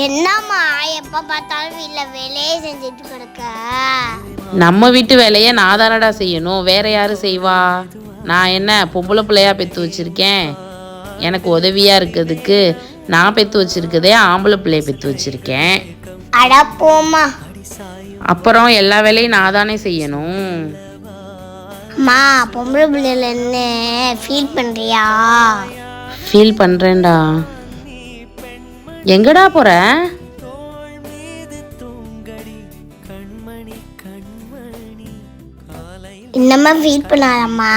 என்னம்மா எப்ப பார்த்தாலும் வீட்டில் வேலையே செஞ்சுட்டு கிடக்க? நம்ம வீட்டு வேலையை நான் தானடா செய்யணும், வேற யாரு செய்வா? நான் என்ன பொம்பளை பிள்ளையா பெற்று வச்சிருக்கேன்? எனக்கு உதவியா இருக்கிறதுக்கு நான் பெற்று வச்சிருக்கதே ஆம்பளை பிள்ளைய பெற்று வச்சிருக்கேன். அட போம்மா. அப்புறம் எல்லா வேலையும் நான் தானே செய்யணும். அம்மா பொம்பளை பிள்ளைலன்னு ஃபீல் பண்றியா? ஃபீல் பண்ணுறேன்டா. எங்கடா போற? இன்னமா ஃபீல் பண்ணாதம்மா.